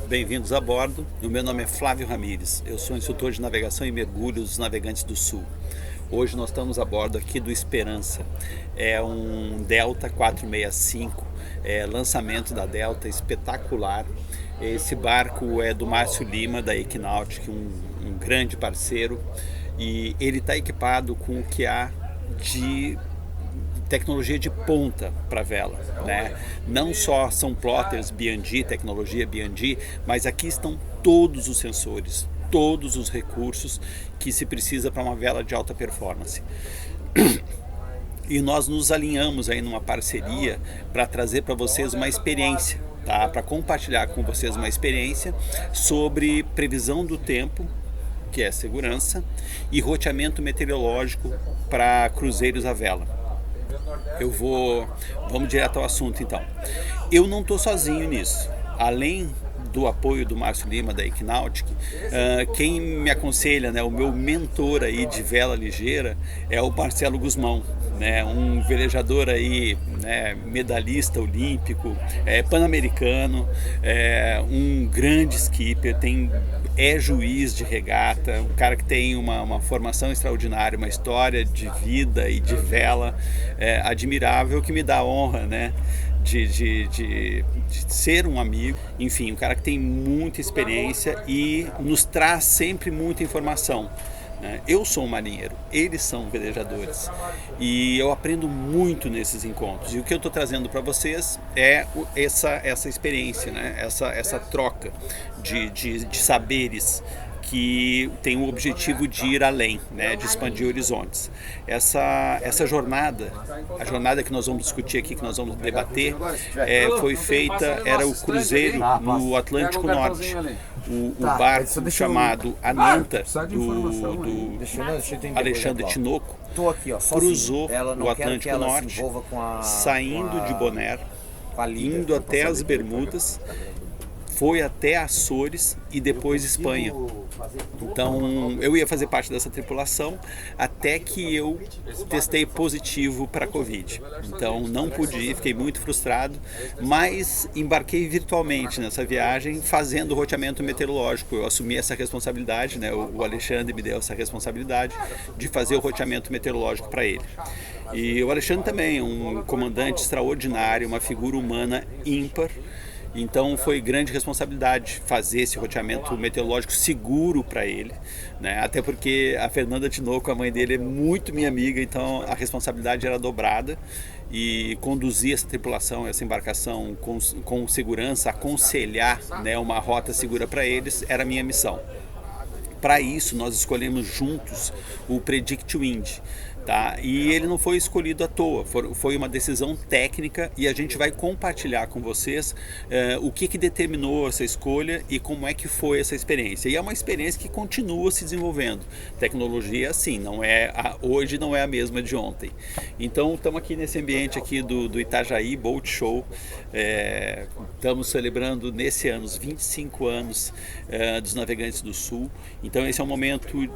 bem-vindos a bordo. O meu nome é Flávio Ramires, eu sou instrutor de navegação e mergulho dos Navegantes do Sul. Hoje nós estamos a bordo aqui do Esperança, é um Delta 465, lançamento da Delta, espetacular. Esse barco é do Márcio Lima, da Equinautic, um grande parceiro, e ele está equipado com o que há de tecnologia de ponta para vela, né? Não só são plotters B&G, tecnologia B&G, mas aqui estão todos os sensores, todos os recursos que se precisa para uma vela de alta performance. E nós nos alinhamos aí numa parceria para trazer para vocês uma experiência, tá? Para compartilhar com vocês uma experiência sobre previsão do tempo, que é segurança, e roteamento meteorológico para cruzeiros à vela. Vamos direto ao assunto então. Eu não estou sozinho nisso. Além do apoio do Márcio Lima, da Equinautic, quem me aconselha, né, o meu mentor aí de vela ligeira é o Marcelo Guzmão, né, um velejador aí, né, medalhista olímpico, pan-americano, um grande skipper, é juiz de regata, um cara que tem uma formação extraordinária, uma história de vida e de vela admirável, que me dá a honra, né, de ser um amigo. Enfim, um cara que tem muita experiência e nos traz sempre muita informação. Eu sou um marinheiro, eles são velejadores, e eu aprendo muito nesses encontros. E o que eu estou trazendo para vocês é essa experiência, né? essa troca de saberes, que tem o objetivo de ir além, né, de expandir horizontes. Essa jornada, a jornada que nós vamos discutir aqui, que nós vamos debater, foi feita, era o cruzeiro no Atlântico Norte. O barco chamado Ananta, do Alexandre Tinoco, cruzou o Atlântico Norte, saindo de Bonaire, indo até as Bermudas, foi até Açores e depois Espanha. Então eu ia fazer parte dessa tripulação até que eu testei positivo para Covid. Então não pude ir, fiquei muito frustrado, mas embarquei virtualmente nessa viagem fazendo roteamento meteorológico. Eu assumi essa responsabilidade, né? O Alexandre me deu essa responsabilidade de fazer o roteamento meteorológico para ele. E o Alexandre também é um comandante extraordinário, uma figura humana ímpar. Então foi grande responsabilidade fazer esse roteamento meteorológico seguro para ele, né? Até porque a Fernanda Tinoco, a mãe dele, é muito minha amiga, então a responsabilidade era dobrada, e conduzir essa tripulação, essa embarcação com segurança, aconselhar, né, uma rota segura para eles, era a minha missão. Para isso nós escolhemos juntos o Predict Wind. Tá? E ele não foi escolhido à toa, foi uma decisão técnica, e a gente vai compartilhar com vocês o que determinou essa escolha e como é que foi essa experiência. E é uma experiência que continua se desenvolvendo. Tecnologia, assim, hoje não é a mesma de ontem. Então estamos aqui nesse ambiente aqui do Itajaí Boat Show, estamos celebrando nesse ano os 25 anos dos Navegantes do Sul. Então esse é um momento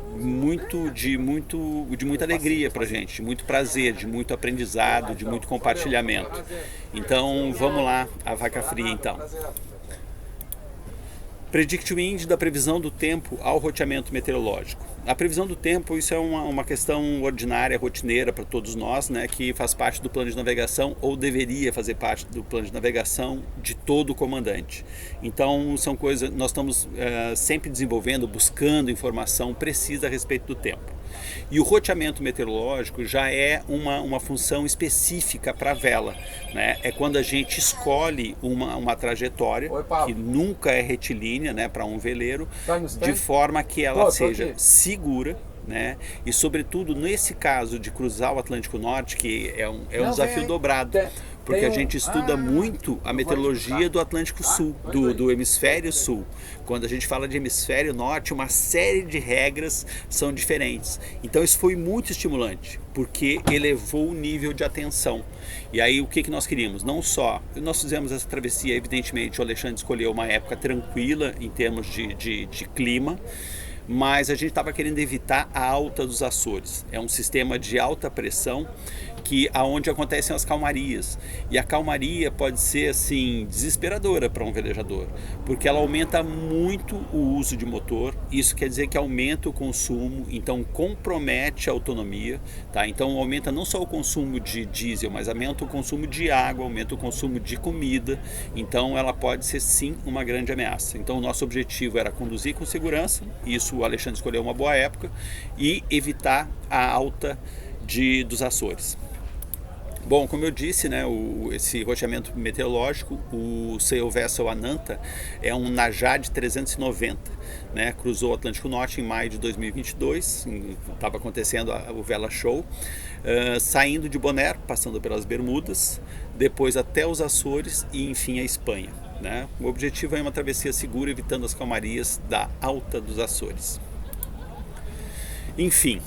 de muita alegria pra gente, de muito prazer, de muito aprendizado, de muito compartilhamento. Então vamos lá, a vaca fria então. Predict Wind, da previsão do tempo ao roteamento meteorológico. A previsão do tempo, isso é uma questão ordinária, rotineira para todos nós, né, que faz parte do plano de navegação, ou deveria fazer parte do plano de navegação de todo o comandante. Então são coisas, nós estamos sempre desenvolvendo, buscando informação precisa a respeito do tempo. E o roteamento meteorológico já é uma função específica para a vela, né? É quando a gente escolhe uma trajetória que nunca é retilínea, né, para um veleiro, de forma que ela seja segura, né? E sobretudo nesse caso de cruzar o Atlântico Norte, que é um desafio dobrado, porque a gente estuda muito a meteorologia do Atlântico Sul, do hemisfério sul. Quando a gente fala de hemisfério norte, uma série de regras são diferentes. Então isso foi muito estimulante, porque elevou o nível de atenção. E aí o que nós queríamos? Não só, nós fizemos essa travessia, evidentemente o Alexandre escolheu uma época tranquila em termos de clima, mas a gente estava querendo evitar a alta dos Açores. É um sistema de alta pressão aonde acontecem as calmarias, e a calmaria pode ser assim desesperadora para um velejador, porque ela aumenta muito o uso de motor. Isso quer dizer que aumenta o consumo, então compromete a autonomia, tá? Então aumenta não só o consumo de diesel, mas aumenta o consumo de água, aumenta o consumo de comida. Então ela pode ser sim uma grande ameaça. Então o nosso objetivo era conduzir com segurança, isso o Alexandre escolheu uma boa época, e evitar a alta dos Açores. Bom, como eu disse, né, esse roteamento meteorológico, o Sail Vessel Ananta é um Najad 390, né, cruzou o Atlântico Norte em maio de 2022, estava acontecendo o Vela Show, saindo de Bonaire, passando pelas Bermudas, depois até os Açores e enfim a Espanha, né? O objetivo é uma travessia segura, evitando as calmarias da alta dos Açores. Enfim,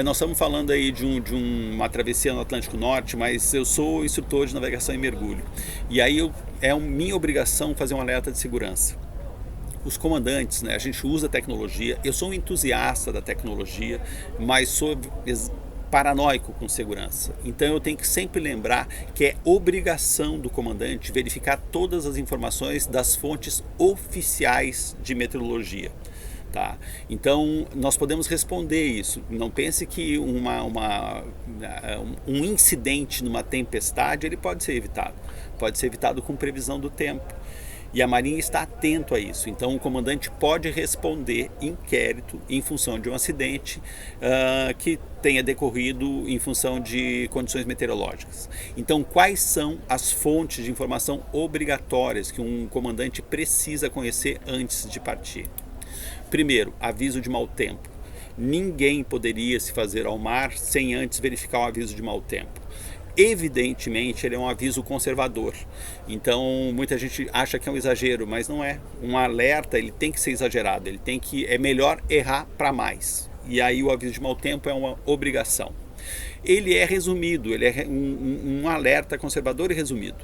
nós estamos falando aí de uma travessia no Atlântico Norte, mas eu sou instrutor de navegação e mergulho. E aí minha obrigação fazer um alerta de segurança. Os comandantes, né, a gente usa tecnologia, eu sou um entusiasta da tecnologia, mas sou paranoico com segurança. Então eu tenho que sempre lembrar que é obrigação do comandante verificar todas as informações das fontes oficiais de meteorologia. Tá? Então nós podemos responder isso. Não pense que um incidente numa tempestade ele pode ser evitado com previsão do tempo, e a Marinha está atento a isso. Então o comandante pode responder inquérito em função de um acidente que tenha decorrido em função de condições meteorológicas. Então quais são as fontes de informação obrigatórias que um comandante precisa conhecer antes de partir? Primeiro, aviso de mau tempo. Ninguém poderia se fazer ao mar sem antes verificar o aviso de mau tempo. Evidentemente, ele é um aviso conservador. Então, muita gente acha que é um exagero, mas não é. Um alerta, ele tem que ser exagerado. É melhor errar para mais. E aí o aviso de mau tempo é uma obrigação. Ele é resumido, ele é um alerta conservador e resumido.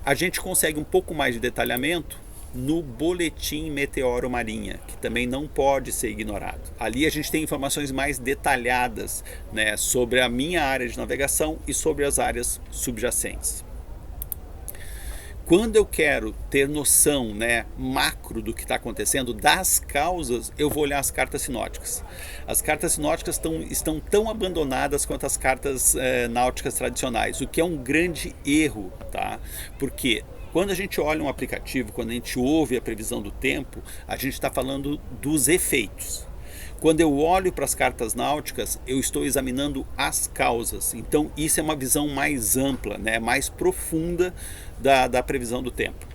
A gente consegue um pouco mais de detalhamento no Boletim Meteoro Marinha, que também não pode ser ignorado. Ali a gente tem informações mais detalhadas, né, sobre a minha área de navegação e sobre as áreas subjacentes. Quando eu quero ter noção, né, macro do que está acontecendo, das causas, eu vou olhar as cartas sinóticas. As cartas sinóticas estão tão abandonadas quanto as cartas náuticas tradicionais, o que é um grande erro, tá? Porque quando a gente olha um aplicativo, quando a gente ouve a previsão do tempo, a gente está falando dos efeitos. Quando eu olho para as cartas náuticas, eu estou examinando as causas. Então isso é uma visão mais ampla, né, mais profunda da previsão do tempo.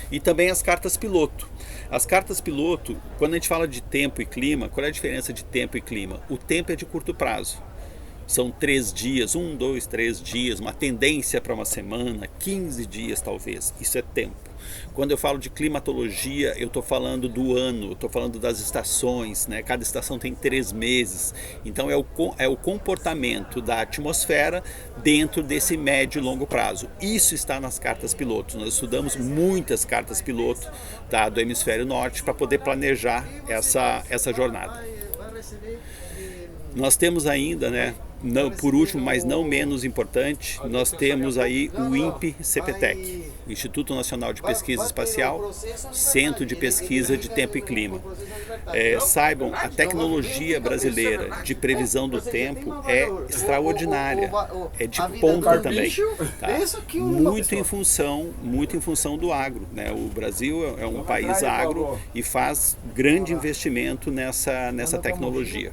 E também as cartas piloto. As cartas piloto, quando a gente fala de tempo e clima, qual é a diferença de tempo e clima? O tempo é de curto prazo. São 3 dias, 1, 2, 3 dias, uma tendência para uma semana, 15 dias talvez, isso é tempo. Quando eu falo de climatologia, eu estou falando do ano, eu estou falando das estações, né? Cada estação tem 3 meses, então é o comportamento da atmosfera dentro desse médio e longo prazo. Isso está nas cartas pilotos, nós estudamos muitas cartas piloto, tá, do hemisfério norte para poder planejar essa jornada. Nós temos ainda, né, por último, mas não menos importante, nós temos aí o INPE-CPTEC, Instituto Nacional de Pesquisa Espacial, Centro de Pesquisa de Tempo e Clima. Saibam, a tecnologia brasileira de previsão do tempo é extraordinária, é de ponta também, tá? Muito em função do agro, né? O Brasil é um país agro e faz grande investimento nessa tecnologia.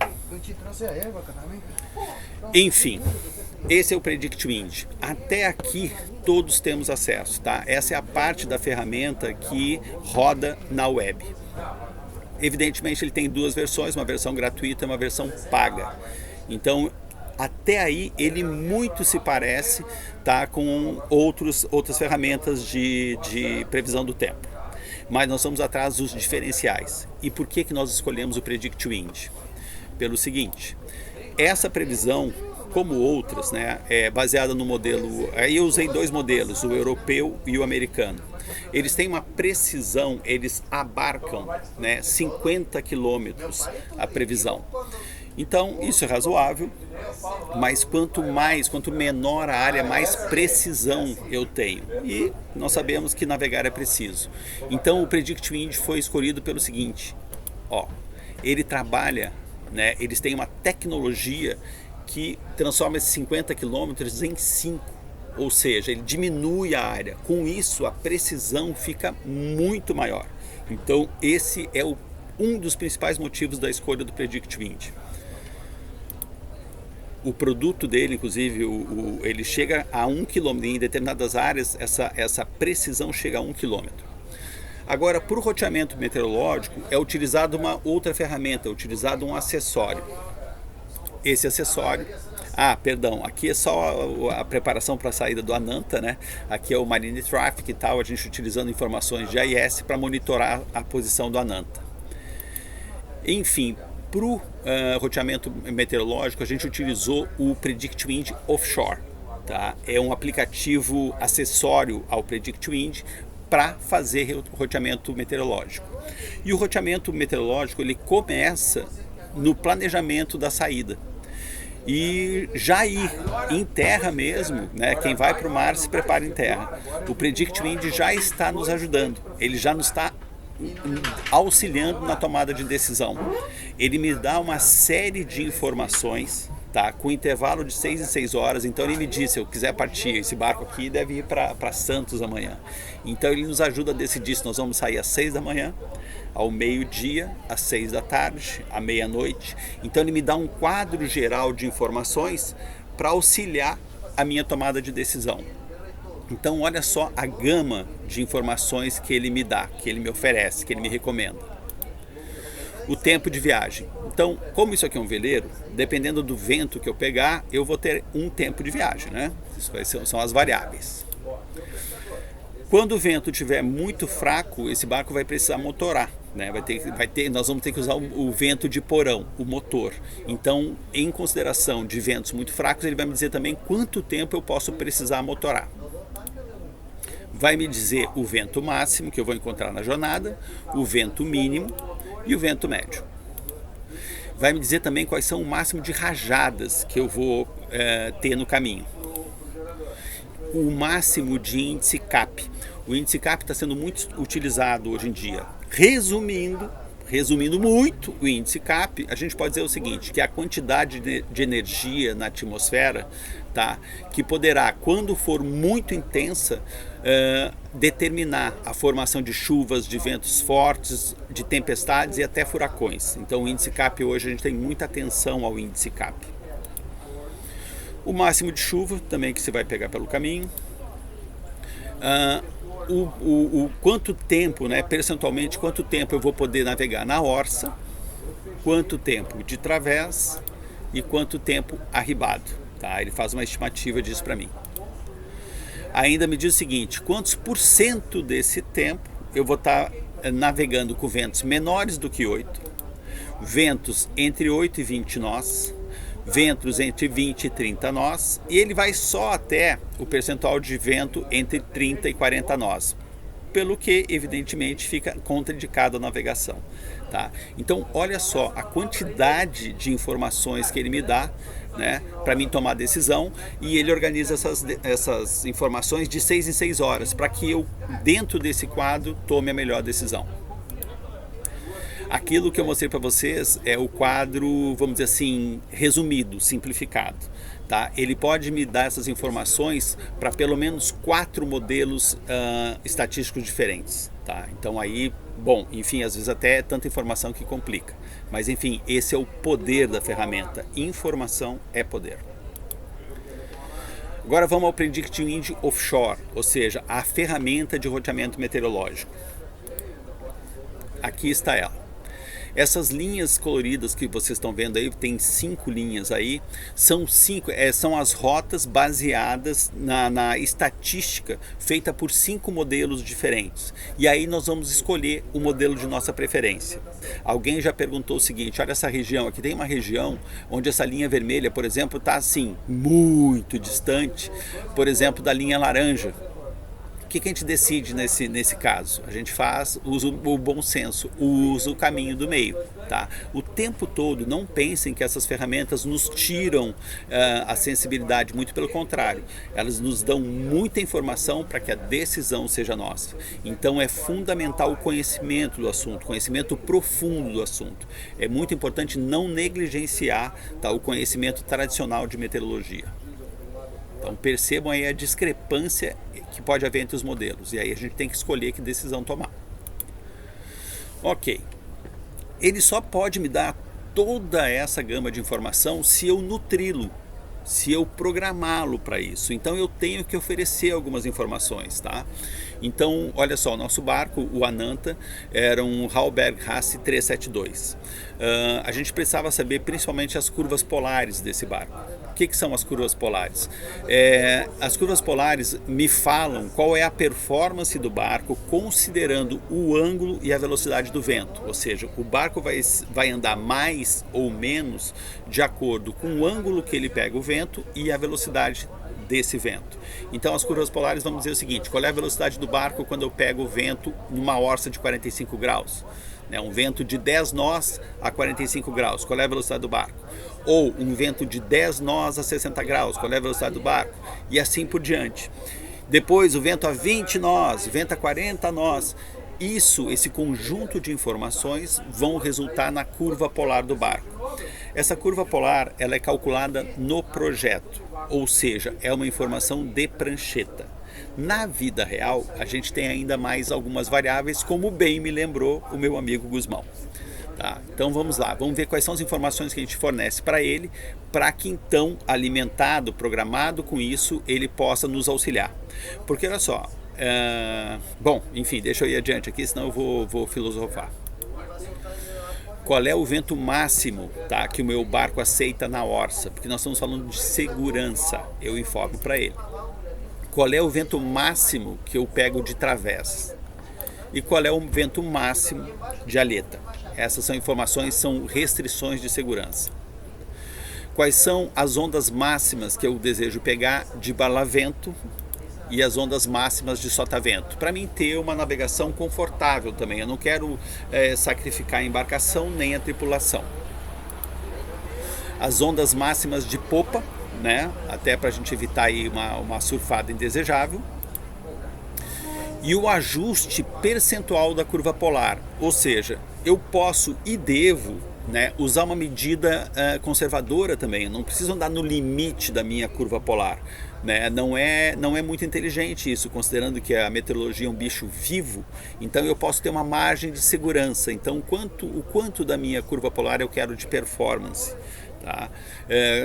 Enfim, esse é o Predict Wind. Até aqui todos temos acesso, tá? Essa é a parte da ferramenta que roda na web. Evidentemente ele tem 2 versões, uma versão gratuita e uma versão paga. Então até aí ele muito se parece, tá, com outras ferramentas de previsão do tempo. Mas nós vamos atrás dos diferenciais. E por que nós escolhemos o Predict Wind? Pelo seguinte, essa previsão como outras, né, é baseada no modelo. Aí eu usei dois modelos, o europeu e o americano. Eles têm uma precisão, eles abarcam, né, 50 quilômetros a previsão. Então isso é razoável, mas quanto menor a área, mais precisão eu tenho. E nós sabemos que navegar é preciso. Então o Predict Wind foi escolhido pelo seguinte: ele trabalha, né, eles têm uma tecnologia que transforma esses 50 quilômetros em 5. Ou seja, ele diminui a área. Com isso, a precisão fica muito maior. Então esse é um dos principais motivos da escolha do Predict Wind. O produto dele, inclusive, ele chega a 1 km. Em determinadas áreas, essa precisão chega a 1 km. Agora, para o roteamento meteorológico, é utilizado uma outra ferramenta, é utilizado um acessório. Esse acessório... aqui é só a preparação para a saída do Ananta, né? Aqui é o Marine Traffic e tal, a gente utilizando informações de AIS para monitorar a posição do Ananta. Enfim, para o roteamento meteorológico, a gente utilizou o Predict Wind Offshore. Tá? É um aplicativo acessório ao Predict Wind para fazer roteamento meteorológico. E o roteamento meteorológico ele começa no planejamento da saída. E já ir em terra mesmo, né? Quem vai para o mar se prepara em terra. O Predict Wind já está nos ajudando, ele já nos está auxiliando na tomada de decisão. Ele me dá uma série de informações, tá? Com intervalo de 6 em 6 horas. Então ele me diz: se eu quiser partir, esse barco aqui deve ir para Santos amanhã. Então ele nos ajuda a decidir se nós vamos sair às 6 da manhã, ao meio-dia, às 6 da tarde, à meia-noite. Então ele me dá um quadro geral de informações para auxiliar a minha tomada de decisão. Então olha só a gama de informações que ele me dá, que ele me oferece, que ele me recomenda. O tempo de viagem. Então, como isso aqui é um veleiro, dependendo do vento que eu pegar, eu vou ter um tempo de viagem, né? Isso são as variáveis. Quando o vento estiver muito fraco, esse barco vai precisar motorar, né? Nós vamos ter que usar o vento de porão, o motor. Então, em consideração de ventos muito fracos, ele vai me dizer também quanto tempo eu posso precisar motorar. Vai me dizer o vento máximo que eu vou encontrar na jornada, o vento mínimo e o vento médio. Vai me dizer também quais são o máximo de rajadas que eu vou ter no caminho. O máximo de índice CAP. O índice CAP está sendo muito utilizado hoje em dia. Resumindo muito o índice CAP, a gente pode dizer o seguinte, que a quantidade de energia na atmosfera, tá, que poderá, quando for muito intensa, determinar a formação de chuvas, de ventos fortes, de tempestades e até furacões. Então o índice CAP hoje a gente tem muita atenção ao índice CAP. O máximo de chuva também que você vai pegar pelo caminho. Quanto tempo, né, percentualmente, quanto tempo eu vou poder navegar na orça, quanto tempo de través e quanto tempo arribado. Tá? Ele faz uma estimativa disso para mim. Ainda me diz o seguinte: quantos por cento desse tempo eu vou estar navegando com ventos menores do que 8, ventos entre 8 e 20 nós, ventos entre 20 e 30 nós, e ele vai só até o percentual de vento entre 30 e 40 nós, pelo que evidentemente fica contraindicado a navegação. Tá? Então olha só a quantidade de informações que ele me dá, né, para mim tomar decisão, e ele organiza essas informações de 6 em 6 horas, para que eu, dentro desse quadro, tome a melhor decisão. Aquilo que eu mostrei para vocês é o quadro, vamos dizer assim, resumido, simplificado. Tá? Ele pode me dar essas informações para pelo menos 4 modelos estatísticos diferentes. Tá? Então aí, bom, enfim, às vezes até é tanta informação que complica. Mas enfim, esse é o poder da ferramenta. Informação é poder. Agora vamos ao Predict Wind Offshore, ou seja, a ferramenta de roteamento meteorológico. Aqui está ela. Essas linhas coloridas que vocês estão vendo aí, tem 5 linhas aí, são as rotas baseadas na estatística feita por 5 modelos diferentes. E aí nós vamos escolher o modelo de nossa preferência. Alguém já perguntou o seguinte: olha essa região aqui, tem uma região onde essa linha vermelha, por exemplo, está assim, muito distante, por exemplo, da linha laranja. O que a gente decide nesse caso? A gente usa o bom senso, usa o caminho do meio. Tá? O tempo todo, não pensem que essas ferramentas nos tiram a sensibilidade, muito pelo contrário. Elas nos dão muita informação para que a decisão seja nossa. Então é fundamental o conhecimento do assunto, conhecimento profundo do assunto. É muito importante não negligenciar, tá, o conhecimento tradicional de meteorologia. Então percebam aí a discrepância que pode haver entre os modelos, e aí a gente tem que escolher que decisão tomar. Ok, ele só pode me dar toda essa gama de informação se eu nutri-lo, se eu programá-lo para isso. Então eu tenho que oferecer algumas informações, tá? Então, olha só, o nosso barco, o Ananta, era um Hauberg Hasse 372. A gente precisava saber principalmente as curvas polares desse barco. O que são as curvas polares? As curvas polares me falam qual é a performance do barco considerando o ângulo e a velocidade do vento. Ou seja, o barco vai andar mais ou menos de acordo com o ângulo que ele pega o vento e a velocidade desse vento. Então as curvas polares vão dizer o seguinte: qual é a velocidade do barco quando eu pego o vento numa orça de 45 graus? Um vento de 10 nós a 45 graus, qual é a velocidade do barco? Ou um vento de 10 nós a 60 graus, qual é a velocidade do barco? E assim por diante. Depois o vento a 20 nós, vento a 40 nós. Esse conjunto de informações vão resultar na curva polar do barco. Essa curva polar, ela é calculada no projeto, ou seja, é uma informação de prancheta. Na vida real, a gente tem ainda mais algumas variáveis, como bem me lembrou o meu amigo Guzmão. Tá? Então vamos lá, vamos ver quais são as informações que a gente fornece para ele, para que então, alimentado, programado com isso, ele possa nos auxiliar. Porque olha só, bom, enfim, deixa eu ir adiante aqui, senão eu vou filosofar. Qual é o vento máximo, tá, que o meu barco aceita na orça? Porque nós estamos falando de segurança, eu informo para ele. Qual é o vento máximo que eu pego de través? E qual é o vento máximo de aleta? Essas são informações, são restrições de segurança. Quais são as ondas máximas que eu desejo pegar de barlavento e as ondas máximas de sotavento? Para mim ter uma navegação confortável também. Eu não quero sacrificar a embarcação nem a tripulação. As ondas máximas de popa, né? Até para a gente evitar aí uma surfada indesejável. E o ajuste percentual da curva polar, ou seja, eu posso e devo, né, usar uma medida conservadora também. Eu não preciso andar no limite da minha curva polar, né? Não é muito inteligente isso, considerando que a meteorologia é um bicho vivo. Então eu posso ter uma margem de segurança. Então o quanto da minha curva polar eu quero de performance, tá?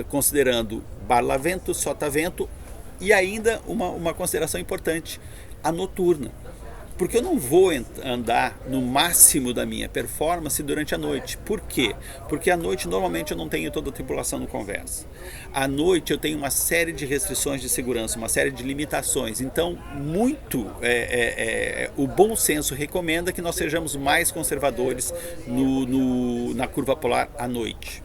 Considerando barlavento, sotavento e ainda uma consideração importante, a noturna. Porque eu não vou andar no máximo da minha performance durante a noite. Por quê? Porque à noite normalmente eu não tenho toda a tripulação no conversa. À noite eu tenho uma série de restrições de segurança, uma série de limitações. Então, o bom senso recomenda que nós sejamos mais conservadores na curva polar à noite.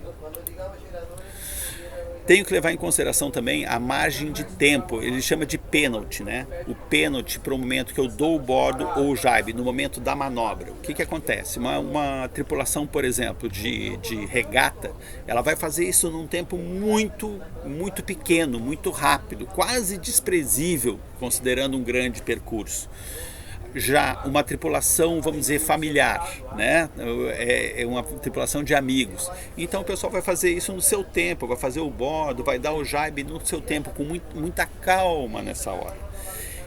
Tenho que levar em consideração também a margem de tempo, ele chama de pênalti, né? O pênalti para o momento que eu dou o bordo ou o jibe, no momento da manobra. O que acontece? Uma tripulação, por exemplo, de regata, ela vai fazer isso num tempo muito, muito pequeno, muito rápido, quase desprezível, considerando um grande percurso. Já uma tripulação, vamos dizer, familiar, né? É uma tripulação de amigos. Então o pessoal vai fazer isso no seu tempo, vai fazer o bordo, vai dar o jibe no seu tempo, com muita calma nessa hora.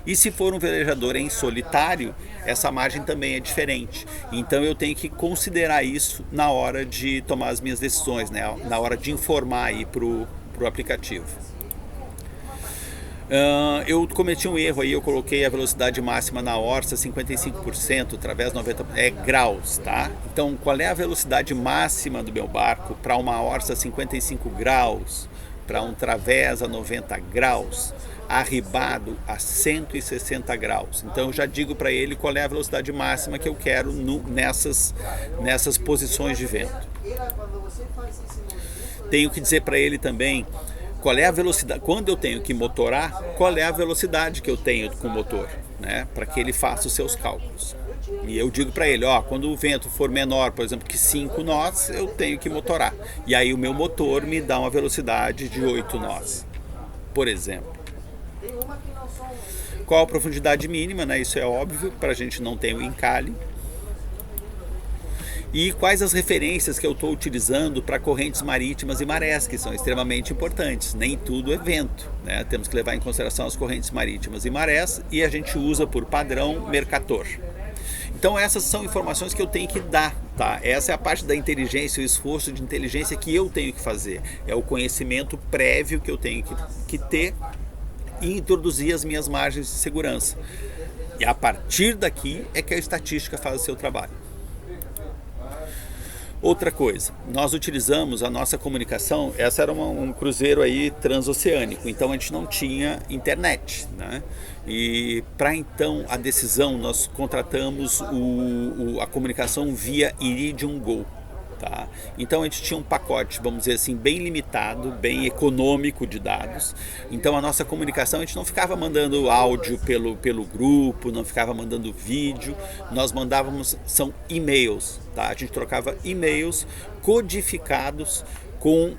E se for um velejador em solitário, essa margem também é diferente. Então eu tenho que considerar isso na hora de tomar as minhas decisões, né? Na hora de informar aí para o aplicativo. Eu cometi um erro aí, eu coloquei a velocidade máxima na orça 55%, através 90 graus, tá? Então, qual é a velocidade máxima do meu barco para uma orça 55 graus, para um través a 90 graus, arribado a 160 graus? Então, eu já digo para ele qual é a velocidade máxima que eu quero nessas posições de vento. Tenho que dizer para ele também qual é a velocidade, quando eu tenho que motorar, qual é a velocidade que eu tenho com o motor, né? Para que ele faça os seus cálculos. E eu digo para ele, quando o vento for menor, por exemplo, que 5 nós, eu tenho que motorar. E aí o meu motor me dá uma velocidade de 8 nós, por exemplo. Qual a profundidade mínima, né? Isso é óbvio, para a gente não ter o encalhe. E quais as referências que eu estou utilizando para correntes marítimas e marés, que são extremamente importantes. Nem tudo é vento, né? Temos que levar em consideração as correntes marítimas e marés, e a gente usa por padrão Mercator. Então essas são informações que eu tenho que dar, tá? Essa é a parte da inteligência, o esforço de inteligência que eu tenho que fazer. É o conhecimento prévio que eu tenho que ter e introduzir as minhas margens de segurança. E a partir daqui é que a estatística faz o seu trabalho. Outra coisa, nós utilizamos a nossa comunicação, essa era um cruzeiro aí transoceânico, então a gente não tinha internet, né? E para então a decisão, nós contratamos a comunicação via Iridium Go. Tá? Então a gente tinha um pacote, vamos dizer assim, bem limitado, bem econômico de dados. Então a nossa comunicação, a gente não ficava mandando áudio pelo grupo, não ficava mandando vídeo, nós mandávamos, são e-mails, tá? A gente trocava e-mails codificados com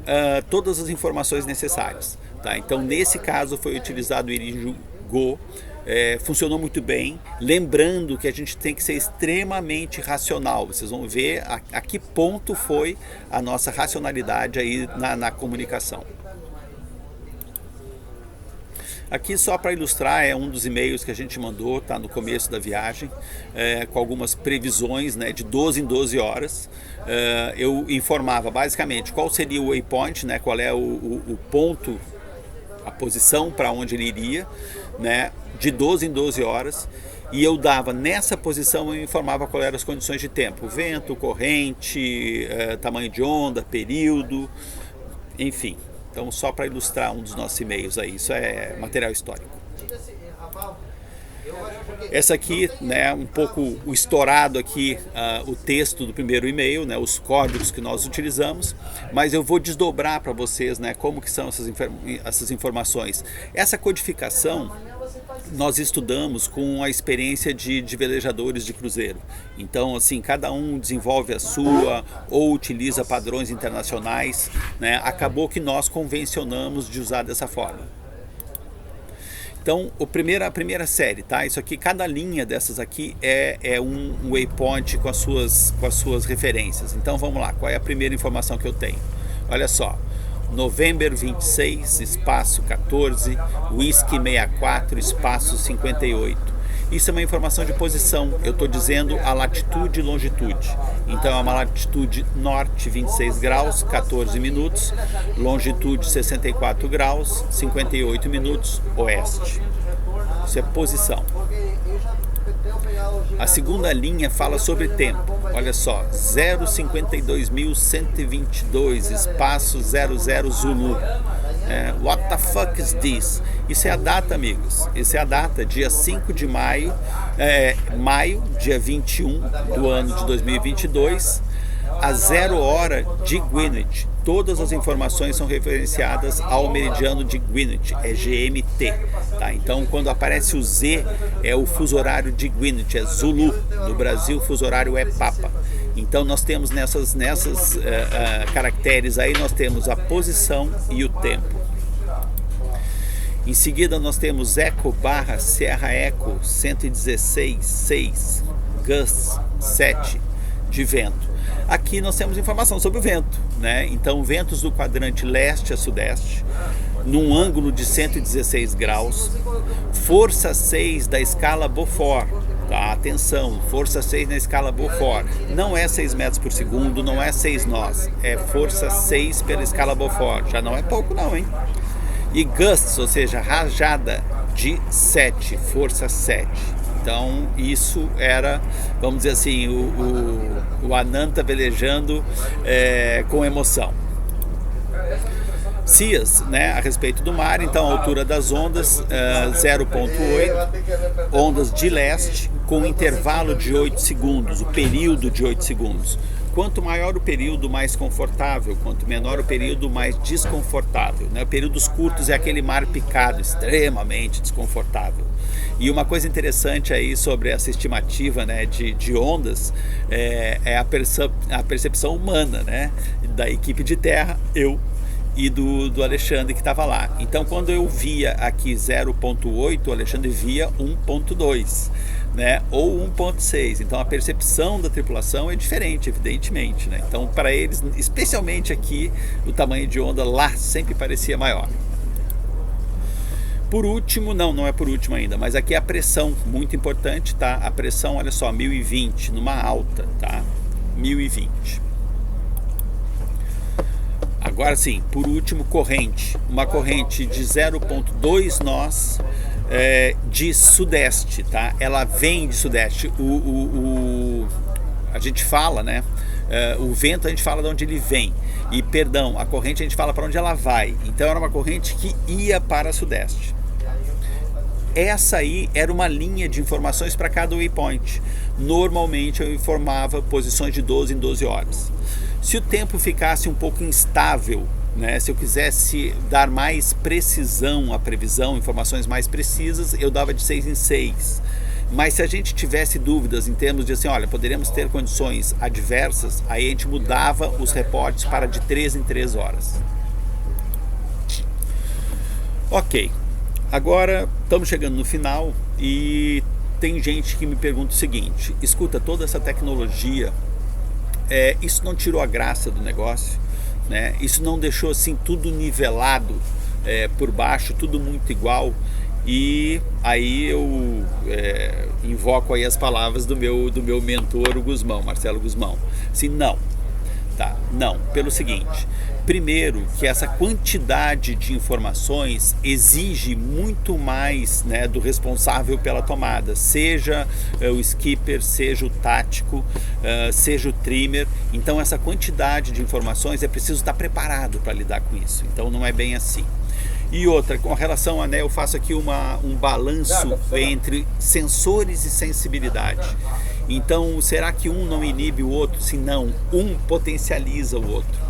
todas as informações necessárias, tá? Então nesse caso foi utilizado o Iridium Go. Funcionou muito bem, lembrando que a gente tem que ser extremamente racional. Vocês vão ver a que ponto foi a nossa racionalidade aí na comunicação. Aqui só para ilustrar, é um dos e-mails que a gente mandou, tá, no começo da viagem, com algumas previsões, né, de 12 em 12 horas. Eu informava basicamente qual seria o waypoint, né, qual é o ponto, a posição para onde ele iria, né, de 12 em 12 horas, e eu dava nessa posição, eu informava quais eram as condições de tempo, vento, corrente, tamanho de onda, período, enfim. Então só para ilustrar um dos nossos e-mails aí, isso é material histórico. Essa aqui, né, um pouco o estourado aqui, o texto do primeiro e-mail, né, os códigos que nós utilizamos, mas eu vou desdobrar para vocês, né, como que são essas informações. Essa codificação nós estudamos com a experiência de velejadores de cruzeiro. Então, assim, cada um desenvolve a sua ou utiliza padrões internacionais, né? Acabou que nós convencionamos de usar dessa forma. Então, a primeira série, tá? Isso aqui, cada linha dessas aqui é um waypoint com as suas referências. Então, vamos lá, qual é a primeira informação que eu tenho? Olha só. November 26, espaço 14, Whisky 64, espaço 58. Isso é uma informação de posição, eu estou dizendo a latitude e longitude. Então é uma latitude norte 26 graus, 14 minutos, longitude 64 graus, 58 minutos, oeste. Isso é posição. A segunda linha fala sobre tempo. Olha só, 052.122, espaço 00 Zulu. What the fuck is this? Isso é a data, amigos. Isso é a data, dia 5 de maio, dia 21 do ano de 2022, a 0 hora de Greenwich. Todas as informações são referenciadas ao meridiano de Greenwich, é GMT. Tá? Então, quando aparece o Z, é o fuso horário de Greenwich, é Zulu. No Brasil, o fuso horário é Papa. Então, nós temos nessas caracteres aí, nós temos a posição e o tempo. Em seguida, nós temos Eco / Sierra Eco 116,6, Gus 7 de vento. Aqui nós temos informação sobre o vento, né? Então, ventos do quadrante leste a sudeste, num ângulo de 116 graus, força 6 da escala Beaufort, tá? Atenção, força 6 na escala Beaufort, não é 6 metros por segundo, não é 6 nós, é força 6 pela escala Beaufort, já não é pouco não, hein? e gusts, ou seja, rajada de 7, força 7. Então isso era, vamos dizer assim, o Ananta velejando com emoção. Seas, né, a respeito do mar, então a altura das ondas 0,8, ondas de leste com intervalo de 8 segundos, o período de 8 segundos. Quanto maior o período, mais confortável, quanto menor o período, mais desconfortável, né? Períodos curtos é aquele mar picado, extremamente desconfortável. E uma coisa interessante aí sobre essa estimativa, né, de ondas é a percepção humana, né, da equipe de terra, eu e do Alexandre que estava lá. Então quando eu via aqui 0,8, o Alexandre via 1,2, né, ou 1,6. Então a percepção da tripulação é diferente, evidentemente, né? Então para eles, especialmente aqui, o tamanho de onda lá sempre parecia maior. Por último, não é por último ainda, mas aqui a pressão, muito importante, tá? A pressão, olha só, 1020 numa alta, tá? 1020. Agora sim, por último, corrente. Uma corrente de 0,2 nós de sudeste, tá? Ela vem de sudeste. A gente fala, né? O vento a gente fala de onde ele vem. E, perdão, a corrente a gente fala para onde ela vai. Então era uma corrente que ia para sudeste. Essa aí era uma linha de informações para cada waypoint. Normalmente eu informava posições de 12 em 12 horas. Se o tempo ficasse um pouco instável, né, se eu quisesse dar mais precisão à previsão, informações mais precisas, eu dava de 6 em 6. Mas se a gente tivesse dúvidas em termos de assim, olha, poderíamos ter condições adversas, aí a gente mudava os reportes para de 3 em 3 horas. Ok, agora estamos chegando no final e tem gente que me pergunta o seguinte: escuta, toda essa tecnologia, isso não tirou a graça do negócio, né? Isso não deixou assim tudo nivelado por baixo, tudo muito igual? E aí eu invoco aí as palavras do meu mentor, o Guzmão, Marcelo Guzmão. Assim, não, tá? Não, pelo seguinte: primeiro, que essa quantidade de informações exige muito mais, né, do responsável pela tomada, seja o skipper, seja o tático, seja o trimmer. Então essa quantidade de informações é preciso estar preparado para lidar com isso. Então não é bem assim. E outra, com relação a, né, eu faço aqui um balanço entre sensores e sensibilidade. Então, será que um não inibe o outro? Se não, um potencializa o outro.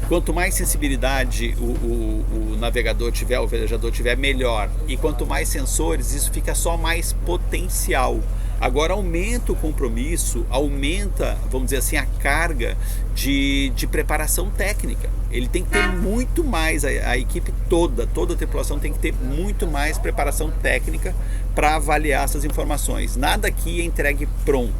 Quanto mais sensibilidade o navegador tiver, o velejador tiver, melhor. E quanto mais sensores, isso fica só mais potencial. Agora aumenta o compromisso, aumenta, vamos dizer assim, a carga de preparação técnica. Ele tem que ter muito mais, a equipe toda a tripulação tem que ter muito mais preparação técnica para avaliar essas informações. Nada aqui é entregue pronto,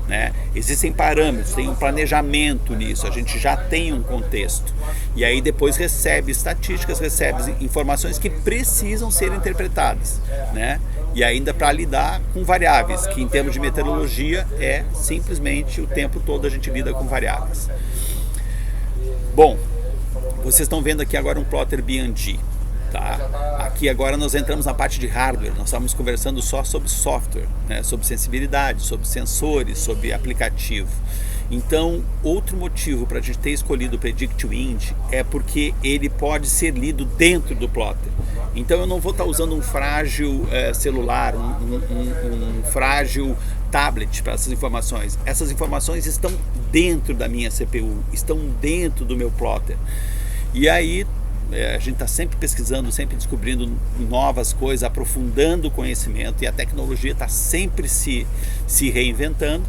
né? Existem parâmetros, tem um planejamento nisso, a gente já tem um contexto. E aí depois recebe estatísticas, recebe informações que precisam ser interpretadas, né? E ainda para lidar com variáveis, que em termos de meteorologia é simplesmente o tempo todo a gente lida com variáveis. Bom, vocês estão vendo aqui agora um plotter BNG, tá? Aqui agora nós entramos na parte de hardware, nós estamos conversando só sobre software, né? Sobre sensibilidade, sobre sensores, sobre aplicativo. Então, outro motivo para a gente ter escolhido o PredictWind é porque ele pode ser lido dentro do plotter. Então eu não vou estar usando um frágil celular, um frágil tablet para essas informações. Essas informações estão dentro da minha CPU, estão dentro do meu plotter. E aí a gente está sempre pesquisando, sempre descobrindo novas coisas, aprofundando o conhecimento, e a tecnologia está sempre se reinventando.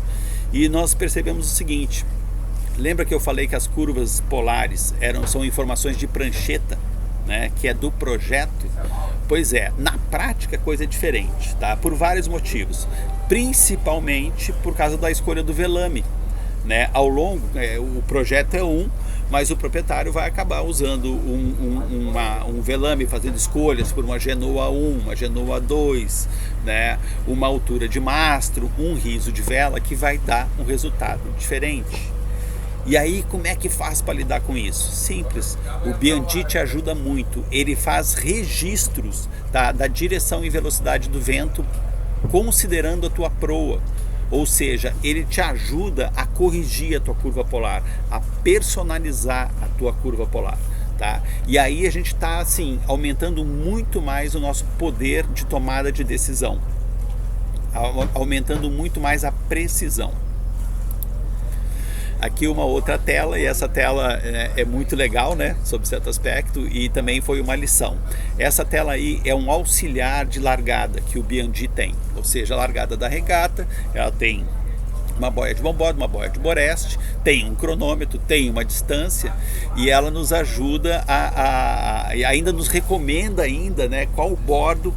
E nós percebemos o seguinte: lembra que eu falei que as curvas polares são informações de prancheta, né, que é do projeto? Pois é, na prática a coisa é diferente, tá? Por vários motivos, principalmente por causa da escolha do velame, né? Ao longo, o projeto é mas o proprietário vai acabar usando um velame, fazendo escolhas por uma Genoa 1, uma Genoa 2, né? Uma altura de mastro, um riso de vela, que vai dar um resultado diferente. E aí, como é que faz para lidar com isso? Simples, o Biandi te ajuda muito, ele faz registros, tá, da direção e velocidade do vento, considerando a tua proa, ou seja, ele te ajuda a corrigir a tua curva polar, a personalizar a tua curva polar. Tá? E aí a gente está assim, aumentando muito mais o nosso poder de tomada de decisão, aumentando muito mais a precisão. Aqui uma outra tela, e essa tela é muito legal, né, sob certo aspecto, e também foi uma lição. Essa tela aí é um auxiliar de largada que o Biandi tem, ou seja, a largada da regata, ela tem uma boia de bombordo, uma boia de boreste, tem um cronômetro, tem uma distância, e ela nos ajuda e ainda nos recomenda ainda, né, qual bordo,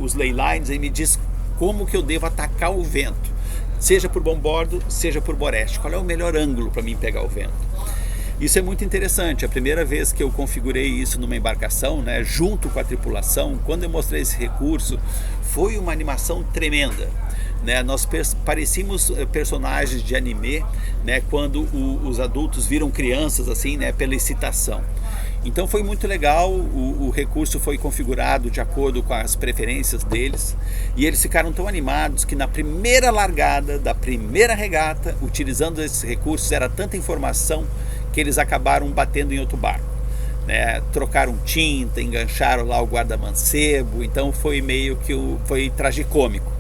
os leylines, aí me diz como que eu devo atacar o vento, seja por bombordo, seja por boreste, qual é o melhor ângulo para mim pegar o vento. Isso é muito interessante. A primeira vez que eu configurei isso numa embarcação, né, junto com a tripulação, quando eu mostrei esse recurso, foi uma animação tremenda, né? Nós parecíamos personagens de anime, né, quando os adultos viram crianças assim, né, pela excitação. Então foi muito legal, o recurso foi configurado de acordo com as preferências deles, e eles ficaram tão animados que na primeira largada da primeira regata, utilizando esses recursos, era tanta informação que eles acabaram batendo em outro barco, né? Trocaram tinta, engancharam lá o guarda-mancebo, então foi meio que foi tragicômico.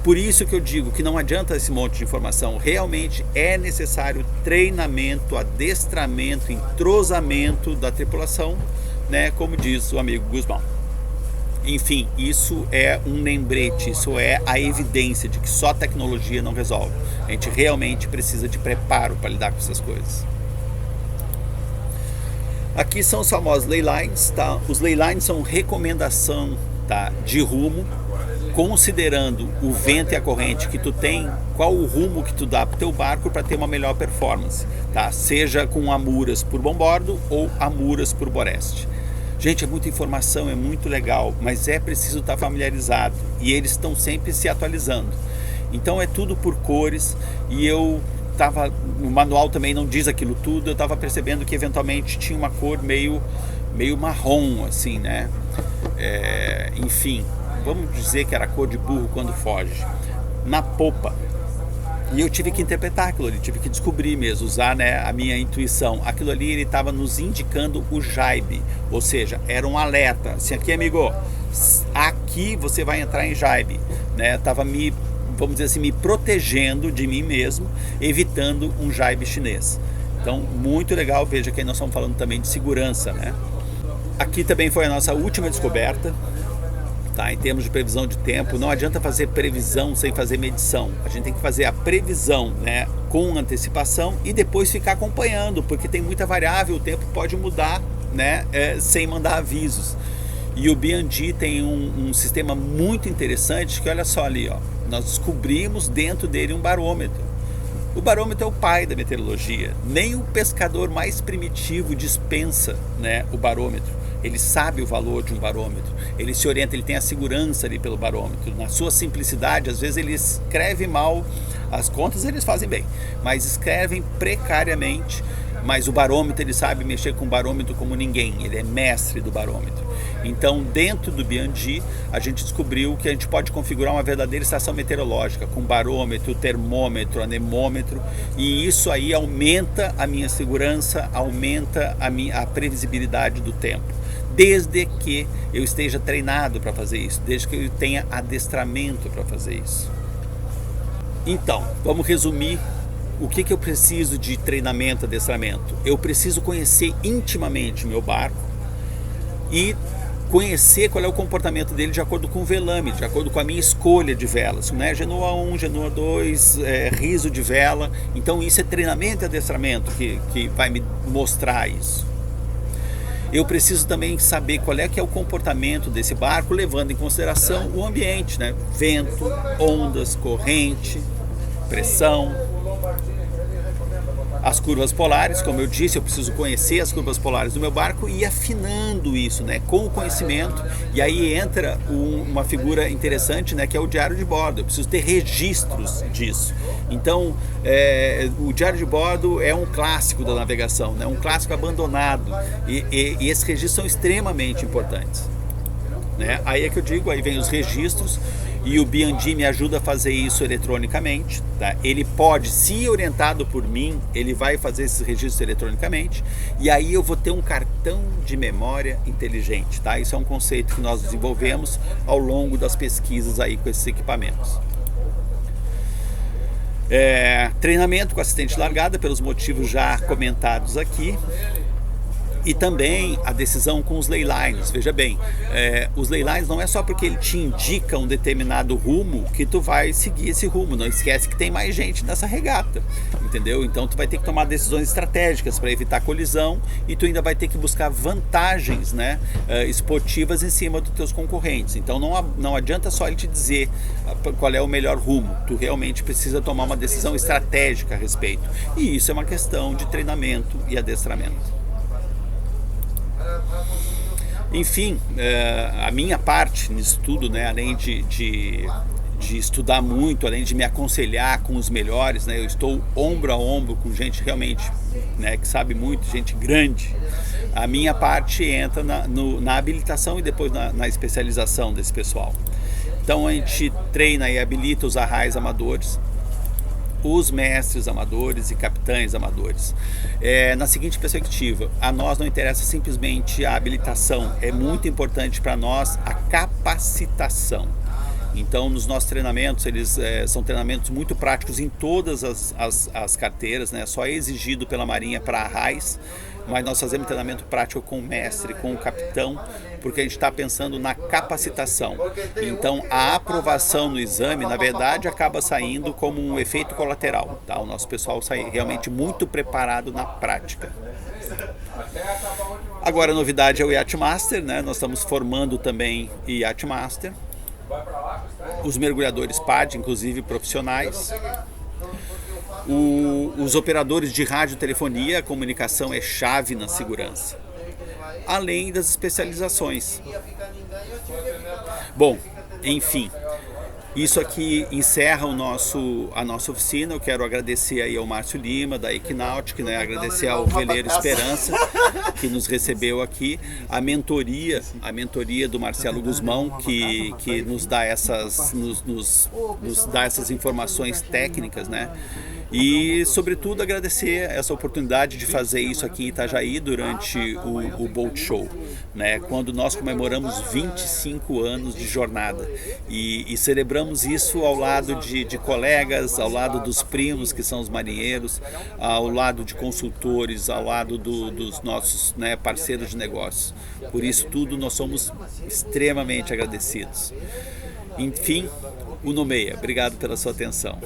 Por isso que eu digo que não adianta esse monte de informação, realmente é necessário treinamento, adestramento, entrosamento da tripulação, né, como diz o amigo Guzmão. Enfim, isso é um lembrete, isso é a evidência de que só tecnologia não resolve. A gente realmente precisa de preparo para lidar com essas coisas. Aqui são os famosos leylines, tá? Os leylines são recomendação, tá, de rumo, considerando o vento e a corrente que tu tem, qual o rumo que tu dá para o teu barco para ter uma melhor performance, tá? Seja com amuras por bombordo ou amuras por boreste. Gente, é muita informação, é muito legal, mas é preciso estar familiarizado, e eles estão sempre se atualizando. Então é tudo por cores, e o manual também não diz aquilo tudo, eu estava percebendo que eventualmente tinha uma cor meio marrom, assim, né? Enfim, vamos dizer que era cor de burro quando foge, na popa. E eu tive que interpretar aquilo ali, tive que descobrir mesmo, usar, né, a minha intuição. Aquilo ali, ele estava nos indicando o jaibe, ou seja, era um alerta. Assim, aqui, amigo, aqui você vai entrar em jaibe, né? Tava vamos dizer assim, me protegendo de mim mesmo, evitando um jaibe chinês. Então, muito legal. Veja que aí nós estamos falando também de segurança, né? Aqui também foi a nossa última descoberta. Tá, em termos de previsão de tempo, não adianta fazer previsão sem fazer medição. A gente tem que fazer a previsão, né, com antecipação, e depois ficar acompanhando, porque tem muita variável, o tempo pode mudar, né, sem mandar avisos. E o Biandi tem um sistema muito interessante, que olha só ali, ó, nós descobrimos dentro dele um barômetro. O barômetro é o pai da meteorologia. Nem o pescador mais primitivo dispensa, né, o barômetro. Ele sabe o valor de um barômetro, ele se orienta, ele tem a segurança ali pelo barômetro. Na sua simplicidade, às vezes ele escreve mal, as contas eles fazem bem, mas escrevem precariamente. Mas o barômetro, ele sabe mexer com o barômetro como ninguém, ele é mestre do barômetro. Então, dentro do Biandi, a gente descobriu que a gente pode configurar uma verdadeira estação meteorológica, com barômetro, termômetro, anemômetro, e isso aí aumenta a minha segurança, aumenta a previsibilidade do tempo. Desde que eu esteja treinado para fazer isso, desde que eu tenha adestramento para fazer isso. Então, vamos resumir o que eu preciso de treinamento, adestramento. Eu preciso conhecer intimamente o meu barco e conhecer qual é o comportamento dele de acordo com o velame, de acordo com a minha escolha de velas, né? Genoa 1, Genoa 2, riso de vela. Então isso é treinamento e adestramento que vai me mostrar isso. Eu preciso também saber qual é que é o comportamento desse barco, levando em consideração o ambiente, né? Vento, ondas, corrente, pressão. as curvas polares, como eu disse, eu preciso conhecer as curvas polares do meu barco e ir afinando isso, né, com o conhecimento. E aí entra uma figura interessante, né, que é o diário de bordo. Eu preciso ter registros disso. Então, o diário de bordo é um clássico da navegação, né, um clássico abandonado. E esses registros são extremamente importantes, né? Aí é que eu digo, aí vem os registros. E o B&D me ajuda a fazer isso eletronicamente, tá? Ele pode, se orientado por mim, ele vai fazer esses registros eletronicamente, e aí eu vou ter um cartão de memória inteligente, tá? Isso é um conceito que nós desenvolvemos ao longo das pesquisas aí com esses equipamentos. Treinamento com assistente de largada, pelos motivos já comentados aqui. E também a decisão com os leylines. Veja bem, os leylines não é só porque ele te indica um determinado rumo que tu vai seguir esse rumo. Não esquece que tem mais gente nessa regata, entendeu? Então tu vai ter que tomar decisões estratégicas para evitar colisão, e tu ainda vai ter que buscar vantagens, né, esportivas em cima dos teus concorrentes. Então não adianta só ele te dizer qual é o melhor rumo. Tu realmente precisa tomar uma decisão estratégica a respeito. E isso é uma questão de treinamento e adestramento. Enfim, a minha parte nisso tudo, né, além de estudar muito, além de me aconselhar com os melhores, né, eu estou ombro a ombro com gente realmente, né, que sabe muito, gente grande. A minha parte entra na habilitação e depois na especialização desse pessoal. Então a gente treina e habilita os arrais amadores, os mestres amadores e capitães amadores. Na seguinte perspectiva, a nós não interessa simplesmente a habilitação, é muito importante para nós a capacitação. Então, nos nossos treinamentos, eles são treinamentos muito práticos em todas as carteiras, né? Só é exigido pela Marinha para arrais, mas nós fazemos treinamento prático com o mestre, com o capitão, porque a gente está pensando na capacitação. Então, a aprovação no exame, na verdade, acaba saindo como um efeito colateral, tá? O nosso pessoal sai realmente muito preparado na prática. Agora, a novidade é o Yacht Master, né? Nós estamos formando também o Yacht Master. Os mergulhadores PAD, inclusive profissionais. Os operadores de radiotelefonia, a comunicação é chave na segurança, além das especializações. Bom, enfim, isso aqui encerra a nossa oficina. Eu quero agradecer aí ao Márcio Lima, da Equinautic, né? Agradecer ao Veleiro Esperança, que nos recebeu aqui, a mentoria do Marcelo Guzmão, que nos dá nos dá essas informações técnicas, né? E, sobretudo, agradecer essa oportunidade de fazer isso aqui em Itajaí durante o Boat Show, né? Quando nós comemoramos 25 anos de jornada e celebramos isso ao lado de colegas, ao lado dos primos, que são os marinheiros, ao lado de consultores, ao lado dos nossos, né, parceiros de negócios. Por isso tudo, nós somos extremamente agradecidos. Enfim, o Nomeia. Obrigado pela sua atenção.